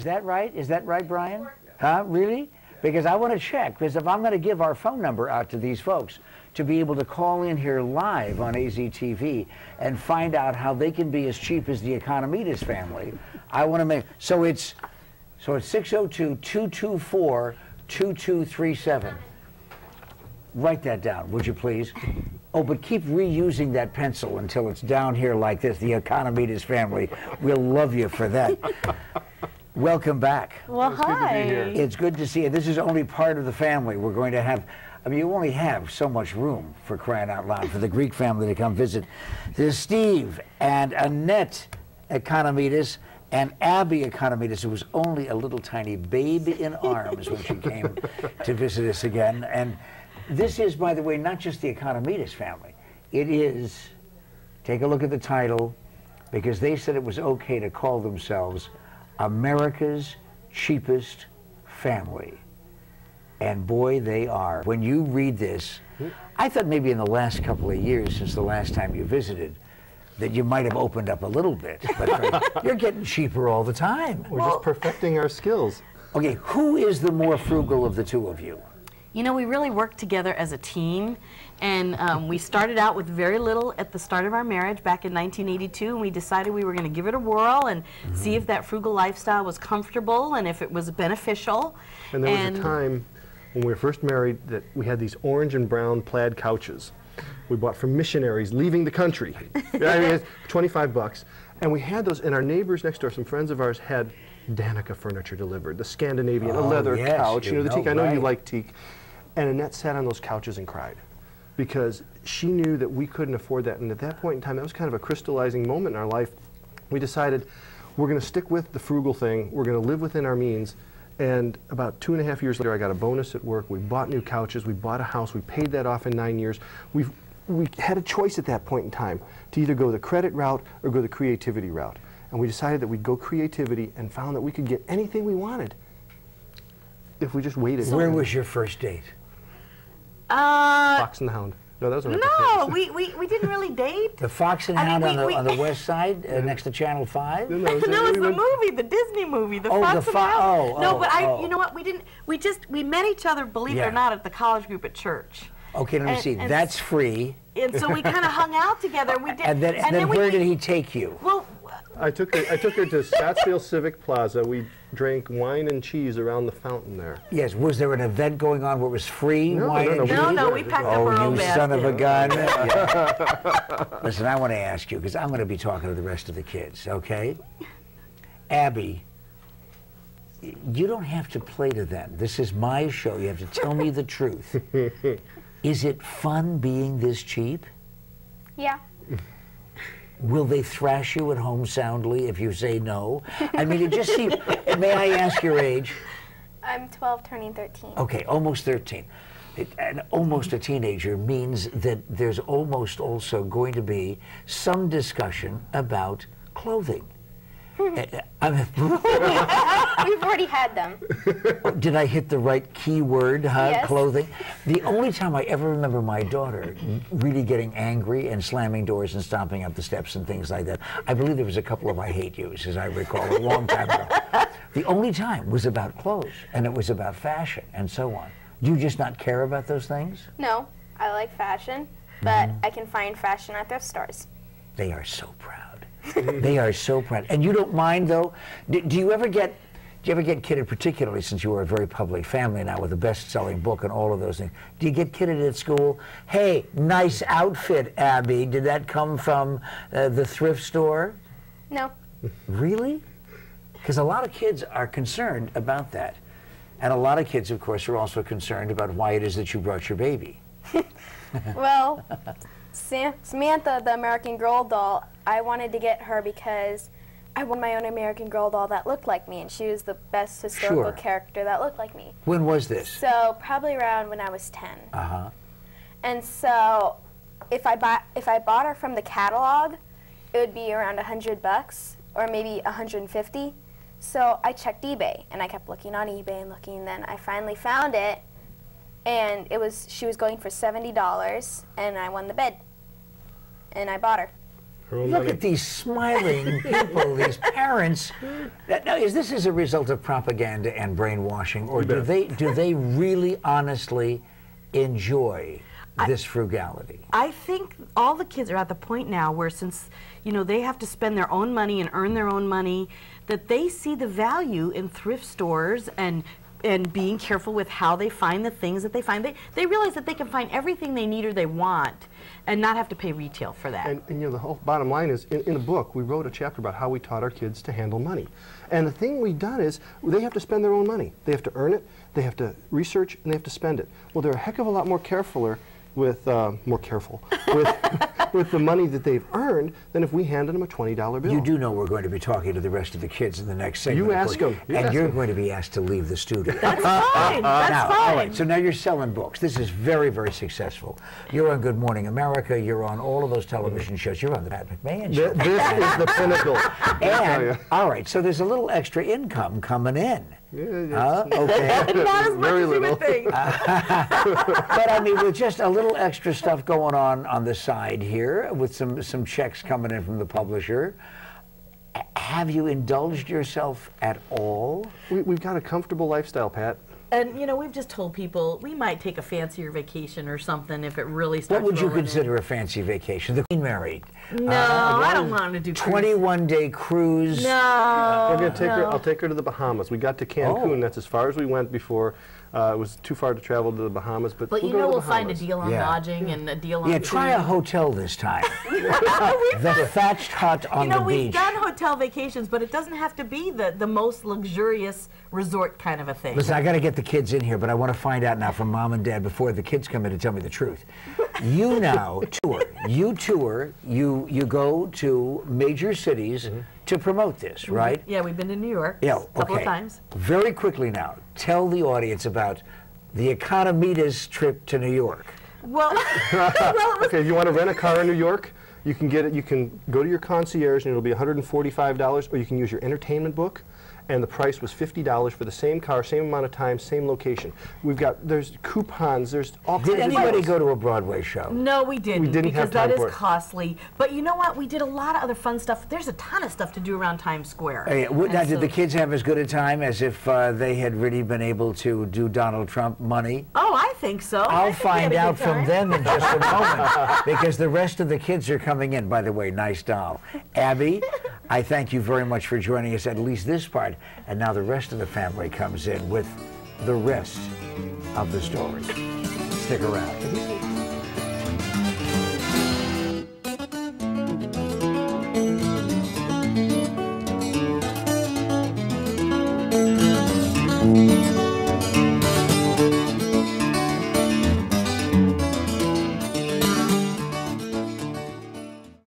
Is that right? Is that right, Brian? Huh? Really? Because I want to check, because if I'm going to give our phone number out to these folks to be able to call in here live on AZTV and find out how they can be as cheap as the Economides family, I want to make, so it's 602-224-2237. Write that down, would you please? Oh, but keep reusing that pencil until it's down here like this, the Economides family. We'll love you for that. Welcome back. Well, hi. It's good to see you. This is only part of the family. We're going to have, I mean, you only have so much room, for crying out loud, for the Greek family to come visit. There's Steve and Annette Economides and Abbey Economides, who was only a little tiny baby in arms when she came to visit us again. And this is, by the way, not just the Economides family. It is, take a look at the title, because they said it was okay to call themselves America's Cheapest Family. And boy, they are. When you read this, I thought maybe in the last couple of years, since the last time you visited, that you might have opened up a little bit. But you're getting cheaper all the time. We're just perfecting our skills. Okay, who is the more frugal of the two of you? You know, we really worked together as a team, and we started out with very little at the start of our marriage back in 1982, and we decided we were going to give it a whirl and see if that frugal lifestyle was comfortable and if it was beneficial. And there was a time when we were first married that we had these orange and brown plaid couches we bought from missionaries leaving the country. I mean, it's 25 bucks. And we had those, and our neighbors next door, some friends of ours, had Danica furniture delivered, the Scandinavian, a leather couch, you know, the teak. I know you like teak. And Annette sat on those couches and cried because she knew that we couldn't afford that. And at that point in time, that was kind of a crystallizing moment in our life. We decided we're going to stick with the frugal thing. We're going to live within our means. And about 2.5 years later, I got a bonus at work. We bought new couches. We bought a house. We paid that off in 9 years. We had a choice at that point in time to either go the credit route or go the creativity route. And we decided that we'd go creativity and found that we could get anything we wanted if we just waited. Where was your first date? Fox and the Hound. No, that was no, we didn't really date. The Fox and Hound on the west side, next to Channel 5? No, it's the movie, the Disney movie, the Fox and Hound. No, but you know what, we met each other, believe it or not, at the college group at church. Okay, let me see, that's free. And so we kind of hung out together. We did. And then where did he take you? Well, I took her to Scottsdale Civic Plaza. We drank wine and cheese around the fountain there. Yes. Was there an event going on where it was free wine and cheese? No, we packed up our own basket. Oh, you son of a gun. Yeah. Listen, I want to ask you, because I'm going to be talking to the rest of the kids, okay? Abbey, you don't have to play to them. This is my show. You have to tell me the truth. Is it fun being this cheap? Yeah. Will they thrash you at home soundly if you say no? I mean, it just seems, may I ask your age? I'm 12, turning 13. Okay, almost 13. And almost a teenager means that there's almost also going to be some discussion about clothing. We've already had them. Did I hit the right key word, huh? Yes. Clothing? The only time I ever remember my daughter really getting angry and slamming doors and stomping up the steps and things like that, I believe there was a couple of I hate yous, as I recall, a long time ago. The only time was about clothes, and it was about fashion and so on. Do you just not care about those things? No, I like fashion, but I can find fashion at thrift stores. They are so proud. They are so proud. And you don't mind, though? Do you ever get kidded, particularly since you are a very public family now with a best-selling book and all of those things? Do you get kidded at school? Hey, nice outfit, Abbey. Did that come from the thrift store? No. Really? Because a lot of kids are concerned about that. And a lot of kids, of course, are also concerned about why it is that you brought your baby. Well, Samantha, the American Girl doll, I wanted to get her because I wanted my own American Girl doll that looked like me, and she was the best historical character that looked like me. When was this? So probably around when I was 10. Uh-huh. And so if I bought her from the catalog, it would be around $100 or maybe 150. So I checked eBay, and I kept looking on eBay and looking, and then I finally found it, and she was going for $70, and I won the bid, and I bought her. Look at these smiling people, these parents. Now, is this as a result of propaganda and brainwashing, or do they really honestly enjoy this frugality? I think all the kids are at the point now where, since they have to spend their own money and earn their own money, that they see the value in thrift stores and being careful with how they find the things that they find. They realize that they can find everything they need or they want and not have to pay retail for that. And the whole bottom line is, in the book, we wrote a chapter about how we taught our kids to handle money. And the thing we've done is, they have to spend their own money. They have to earn it, they have to research, and they have to spend it. Well, they're a heck of a lot more careful with with the money that they've earned than if we handed them a $20 bill. You do know we're going to be talking to the rest of the kids in the next segment. You ask them. And you're going to be asked to leave the studio. That's fine. That's fine. All right, so now you're selling books. This is very, very successful. You're on Good Morning America. You're on all of those television shows. You're on the Pat McMahon show. This is the pinnacle. And, all right, so there's a little extra income coming in. Yeah, okay. Not as much Very as you little. would think. But I mean, with just a little extra stuff going on the side here, with some checks coming in from the publisher, have you indulged yourself at all? We've got a comfortable lifestyle, Pat. And we've just told people we might take a fancier vacation or something if it really starts. What would you rolling in. consider a fancy vacation? The Queen married. No, I don't want to do cruise. 21-day cruise. No. We're gonna take her. I'll take her to the Bahamas. We got to Cancun. Oh. That's as far as we went before. It was too far to travel to the Bahamas, but But we'll go to the we'll find a Bahamas. deal on Yeah. lodging and a deal on Yeah, try a food. hotel this time. The thatched hut on the we've beach. done hotel vacations, but it doesn't have to be the most luxurious resort kind of a thing. Listen, I got to get the kids in here, but I want to find out now from Mom and Dad before the kids come in to tell me the truth. You now tour. You tour. You go to major cities to promote this, right? Yeah, we've been to New York Yeah. a couple of times. Very quickly now, tell the audience about the Economides trip to New York. Well, Okay, if you want to rent a car in New York, you can get it. You can go to your concierge, and it'll be $145, or you can use your entertainment book. And the price was $50 for the same car, same amount of time, same location. There's coupons, there's all kinds of Did anybody deals. go to a Broadway show? no, we didn't, didn't because have time that for is it. costly. But you know what? We did a lot of other fun stuff. There's a ton of stuff to do around Times Square. Now, And did the so- kids have as good a time as if they had really been able to do Donald Trump money? Oh, I think so. I I'll think we had find a good out from time. them in just a moment, because the rest of the kids are coming in. By the way, nice doll. Abby, I thank you very much for joining us, at least this part. And now the rest of the family comes in with the rest of the story. Stick around.